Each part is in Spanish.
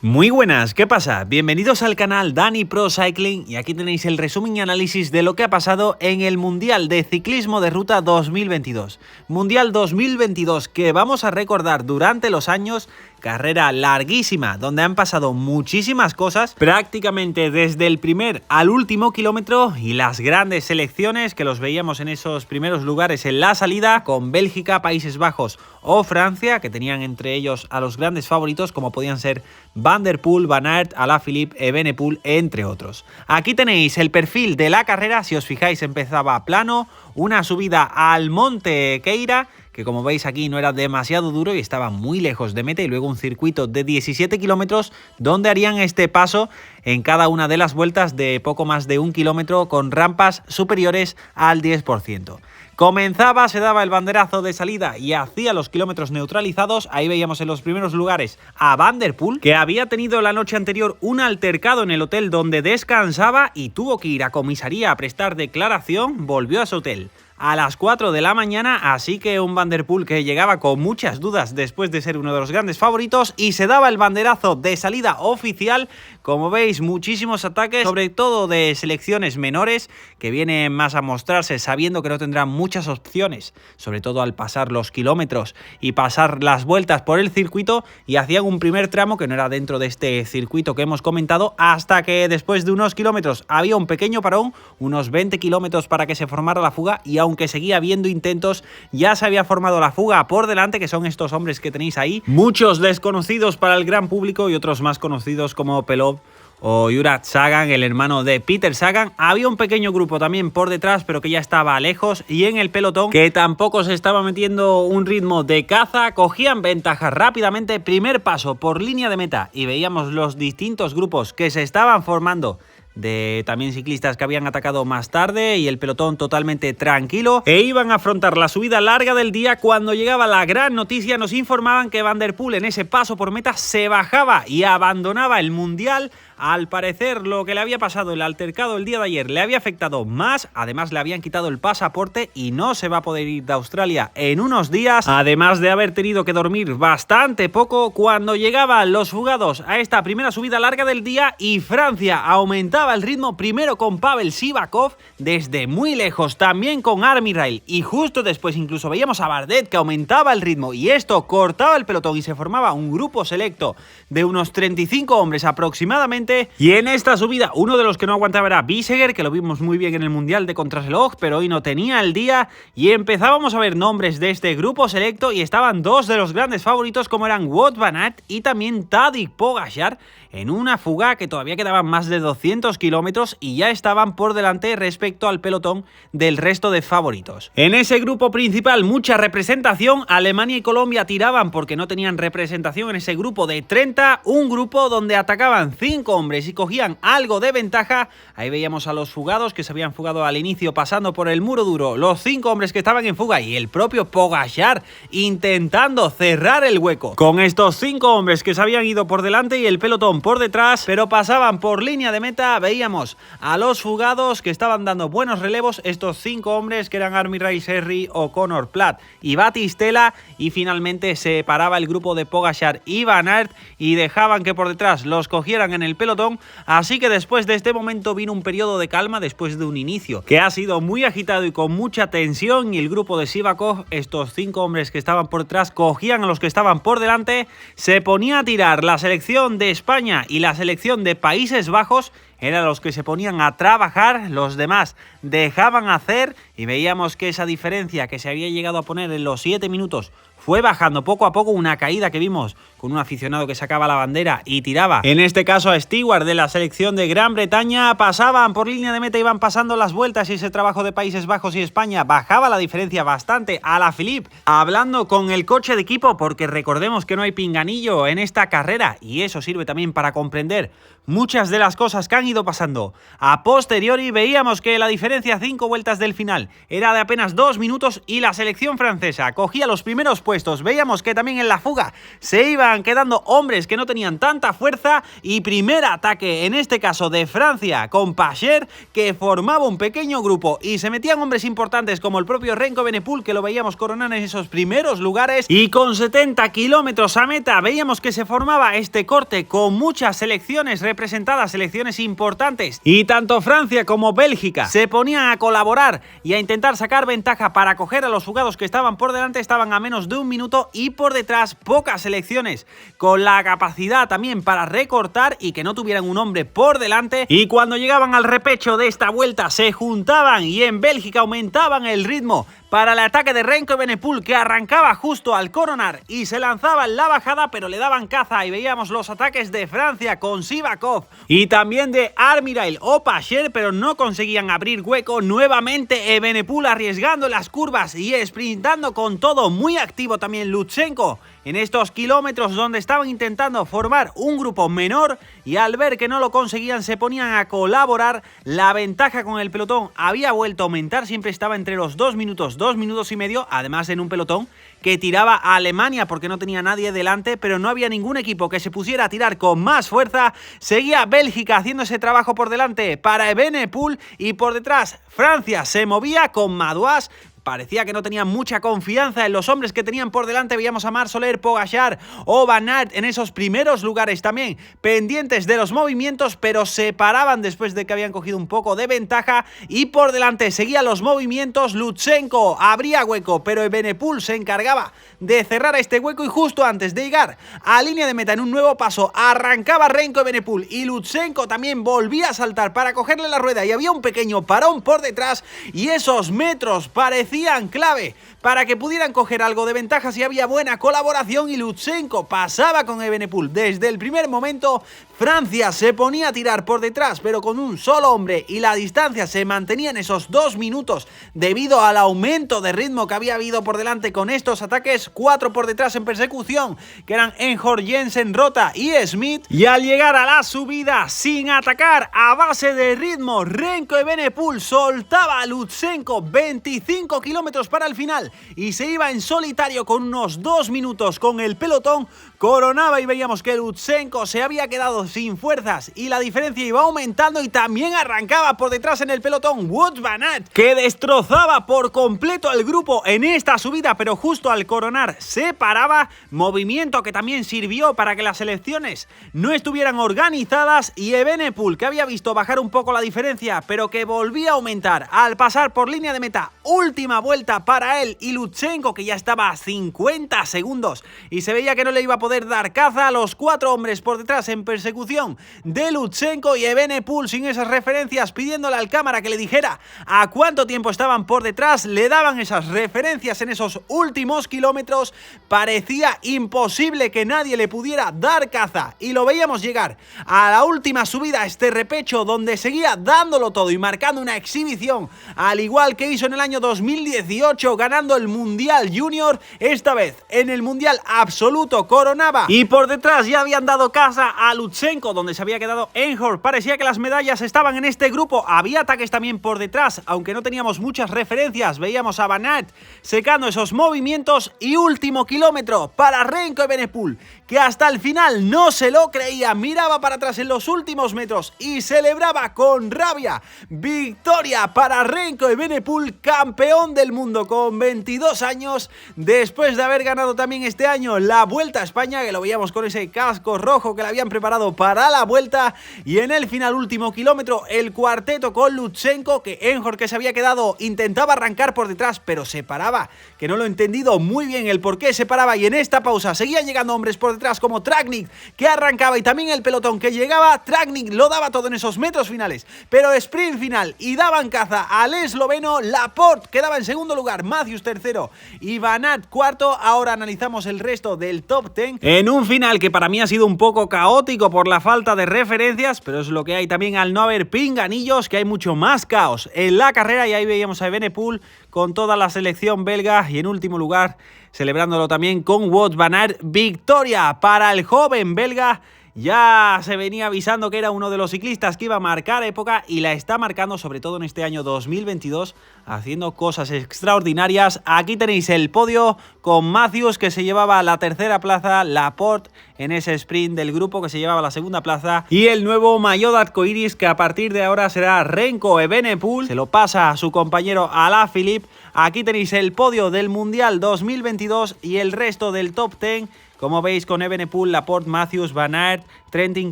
Muy buenas, ¿qué pasa? Bienvenidos al canal Dani Pro Cycling y aquí tenéis el resumen y análisis de lo que ha pasado en el Mundial de Ciclismo de Ruta 2022. Mundial 2022 que vamos a recordar durante los años, carrera larguísima donde han pasado muchísimas cosas, prácticamente desde el primer al último kilómetro y las grandes selecciones que los veíamos en esos primeros lugares en la salida con Bélgica, Países Bajos o Francia, que tenían entre ellos a los grandes favoritos como podían ser Van der Poel, Van Aert, Alaphilippe, Evenepoel, entre otros. Aquí tenéis el perfil de la carrera, si os fijáis empezaba plano, una subida al Monte Queira, que como veis aquí no era demasiado duro y estaba muy lejos de meta, y luego un circuito de 17 kilómetros donde harían este paso en cada una de las vueltas de poco más de 1 kilómetro con rampas superiores al 10%. Comenzaba, se daba el banderazo de salida y hacía los kilómetros neutralizados. Ahí veíamos en los primeros lugares a Van der Poel, que había tenido la noche anterior un altercado en el hotel donde descansaba y tuvo que ir a comisaría a prestar declaración. Volvió a su hotel a las 4 de la mañana, así que un Van der Poel que llegaba con muchas dudas después de ser uno de los grandes favoritos, y se daba el banderazo de salida oficial. Como veis, muchísimos ataques, sobre todo de selecciones menores que vienen más a mostrarse sabiendo que no tendrán muchas opciones, sobre todo al pasar los kilómetros y pasar las vueltas por el circuito, y hacían un primer tramo que no era dentro de este circuito que hemos comentado, hasta que después de unos kilómetros había un pequeño parón, unos 20 kilómetros para que se formara la fuga, y aunque seguía habiendo intentos, ya se había formado la fuga por delante, que son estos hombres que tenéis ahí, muchos desconocidos para el gran público y otros más conocidos como Pelov o Jurat Sagan, el hermano de Peter Sagan. Había un pequeño grupo también por detrás, pero que ya estaba lejos, y en el pelotón, que tampoco se estaba metiendo un ritmo de caza, cogían ventaja rápidamente. Primer paso por línea de meta y veíamos los distintos grupos que se estaban formando, de también ciclistas que habían atacado más tarde, y el pelotón totalmente tranquilo, e iban a afrontar la subida larga del día. Cuando llegaba la gran noticia, nos informaban que Van der Poel en ese paso por meta se bajaba y abandonaba el Mundial. Al parecer, lo que le había pasado, el altercado el día de ayer, le había afectado más. Además, le habían quitado el pasaporte y no se va a poder ir de Australia en unos días, además de haber tenido que dormir bastante poco. Cuando llegaban los fugados a esta primera subida larga del día, y Francia aumentaba el ritmo, primero con Pavel Sivakov desde muy lejos, también con Armi Rail, y justo después incluso veíamos a Bardet que aumentaba el ritmo, y esto cortaba el pelotón y se formaba un grupo selecto de unos 35 hombres aproximadamente. Y en esta subida, uno de los que no aguantaba era Bissegger, que lo vimos muy bien en el Mundial de Contrarreloj, pero hoy no tenía el día, y empezábamos a ver nombres de este grupo selecto, y estaban dos de los grandes favoritos como eran Wout van Aert y también Tadej Pogačar, en una fuga que todavía quedaban más de 200 kilómetros y ya estaban por delante respecto al pelotón del resto de favoritos. En ese grupo principal, mucha representación. Alemania y Colombia tiraban porque no tenían representación en ese grupo de 30, un grupo donde atacaban 5 hombres y cogían algo de ventaja. Ahí veíamos a los fugados que se habían fugado al inicio pasando por el muro duro, los 5 hombres que estaban en fuga, y el propio Pogačar intentando cerrar el hueco con estos 5 hombres que se habían ido por delante y el pelotón por detrás, pero pasaban por línea de meta. Veíamos a los fugados que estaban dando buenos relevos, estos 5 hombres que eran Armi Rail, Serri, O'Connor, Platt y Batistella, y finalmente se paraba el grupo de Pogačar y Van Aert y dejaban que por detrás los cogieran en el pelotón. Así que después de este momento vino un periodo de calma, después de un inicio que ha sido muy agitado y con mucha tensión, y el grupo de Sivakov, estos 5 hombres que estaban por detrás, cogían a los que estaban por delante. Se ponía a tirar la selección de España y la selección de Países Bajos, eran los que se ponían a trabajar, los demás dejaban hacer, y veíamos que esa diferencia que se había llegado a poner en los 7 minutos fue bajando poco a poco. Una caída que vimos con un aficionado que sacaba la bandera y tiraba, en este caso a Stewart de la selección de Gran Bretaña. Pasaban por línea de meta, iban pasando las vueltas, y ese trabajo de Países Bajos y España bajaba la diferencia bastante. Alaphilippe hablando con el coche de equipo, porque recordemos que no hay pinganillo en esta carrera, y eso sirve también para comprender muchas de las cosas que han ido pasando. A posteriori veíamos que la diferencia a 5 vueltas del final era de apenas 2 minutos, y la selección francesa cogía los primeros puestos puestos. Veíamos que también en la fuga se iban quedando hombres que no tenían tanta fuerza y primer ataque, en este caso de Francia, con Pacher, que formaba un pequeño grupo y se metían hombres importantes como el propio Remco Evenepoel, que lo veíamos coronar en esos primeros lugares, y con 70 kilómetros a meta veíamos que se formaba este corte con muchas selecciones representadas, selecciones importantes, y tanto Francia como Bélgica se ponían a colaborar y a intentar sacar ventaja para coger a los fugados que estaban por delante. Estaban a menos de un minuto y por detrás pocas selecciones con la capacidad también para recortar y que no tuvieran un hombre por delante, y cuando llegaban al repecho de esta vuelta se juntaban y en Bélgica aumentaban el ritmo para el ataque de Remco Evenepoel, que arrancaba justo al coronar y se lanzaba en la bajada, pero le daban caza, y veíamos los ataques de Francia con Sivakov y también de Armirail o Pacher, pero no conseguían abrir hueco. Nuevamente Evenepoel arriesgando las curvas y sprintando con todo, muy activo también Lutsenko en estos kilómetros donde estaban intentando formar un grupo menor, y al ver que no lo conseguían se ponían a colaborar. La ventaja con el pelotón había vuelto a aumentar, siempre estaba entre los 2 minutos y medio, además en un pelotón que tiraba a Alemania porque no tenía nadie delante, pero no había ningún equipo que se pusiera a tirar con más fuerza. Seguía Bélgica haciendo ese trabajo por delante para Evenepoel, y por detrás Francia se movía con Madouas. Parecía que no tenían mucha confianza en los hombres que tenían por delante. Veíamos a Marc Soler, Pogačar o Van Aert en esos primeros lugares también, pendientes de los movimientos, pero se paraban después de que habían cogido un poco de ventaja. Y por delante seguían los movimientos. Lutsenko abría hueco, pero Evenepoel se encargaba de cerrar este hueco, y justo antes de llegar a línea de meta en un nuevo paso arrancaba Remco Evenepoel y Lutsenko también volvía a saltar para cogerle la rueda, y había un pequeño parón por detrás, y esos metros parecían clave para que pudieran coger algo de ventaja si había buena colaboración, y Lutsenko pasaba con Evenepoel desde el primer momento. Francia se ponía a tirar por detrás, pero con un solo hombre, y la distancia se mantenía en esos 2 minutos debido al aumento de ritmo que había habido por delante con estos ataques. 4 por detrás en persecución, que eran Enjor, Jensen, Rota y Smith, y al llegar a la subida sin atacar, a base de ritmo, Remco Evenepoel soltaba a Lutsenko 25 kilómetros para el final y se iba en solitario con unos 2 minutos con el pelotón. Coronaba y veíamos que Lutsenko se había quedado sin fuerzas y la diferencia iba aumentando, y también arrancaba por detrás en el pelotón Wout van Aert, que destrozaba por completo el grupo en esta subida, pero justo al coronar se paraba. Movimiento que también sirvió para que las selecciones no estuvieran organizadas, y Evenepoel, que había visto bajar un poco la diferencia pero que volvía a aumentar al pasar por línea de meta. Última vuelta para él y Lutsenko, que ya estaba a 50 segundos y se veía que no le iba a poder dar caza a los 4 hombres por detrás en persecución de Lutsenko, y Evenepoel sin esas referencias pidiéndole al cámara que le dijera a cuánto tiempo estaban por detrás. Le daban esas referencias en esos últimos kilómetros. Parecía imposible que nadie le pudiera dar caza, y lo veíamos llegar a la última subida, este repecho donde seguía dándolo todo y marcando una exhibición al igual que hizo en el año 2018, ganando el Mundial Junior. Esta vez en el Mundial Absoluto coronaba, y por detrás ya habían dado caza a Lutsenko donde se había quedado Enjor. Parecía que las medallas estaban en este grupo. Había ataques también por detrás, aunque no teníamos muchas referencias. Veíamos a Van Aert secando esos movimientos, y último kilómetro para Remco Evenepoel, que hasta el final no se lo creía, miraba para atrás en los últimos metros y celebraba con rabia. Victoria para Remco Evenepoel, campeón del mundo con 22 años, después de haber ganado también este año la Vuelta a España, que lo veíamos con ese casco rojo que le habían preparado para la vuelta. Y en el final, último kilómetro, el cuarteto con Lutsenko, que Enjor, que se había quedado, intentaba arrancar por detrás pero se paraba, que no lo he entendido muy bien el por qué se paraba. Y en esta pausa seguían llegando hombres por detrás como Tratnik, que arrancaba, y también el pelotón que llegaba. Tratnik lo daba todo en esos metros finales, pero sprint final, y daban caza al esloveno. Laporte quedaba en segundo lugar, Matthews tercero y Van Aert cuarto. Ahora analizamos el resto del top 10 en un final que para mí ha sido un poco caótico por la falta de referencias, pero es lo que hay también al no haber pinganillos, que hay mucho más caos en la carrera. Y ahí veíamos a Evenepoel con toda la selección belga, y en último lugar celebrándolo también con Wout van Aert. Victoria para el joven belga, ya se venía avisando que era uno de los ciclistas que iba a marcar época y la está marcando, sobre todo en este año 2022, haciendo cosas extraordinarias. Aquí tenéis el podio con Matthews, que se llevaba la tercera plaza, Laporte en ese sprint del grupo, que se llevaba la segunda plaza, y el nuevo maillot arcoiris, que a partir de ahora será Remco Evenepoel, se lo pasa a su compañero Alaphilippe. Aquí tenéis el podio del Mundial 2022 y el resto del top 10, como veis, con Evenepoel, Laporte, Matthews, Van Aert, Trentin,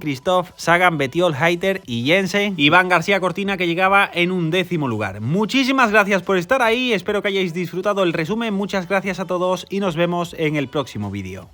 Christophe, Sagan, Bettiol, Hayter y Jensen. Iván García Cortina, que llegaba en un 10º lugar. Muchísimas gracias por estar ahí, espero que hayáis disfrutado el resumen, muchas gracias a todos y nos vemos en el próximo vídeo.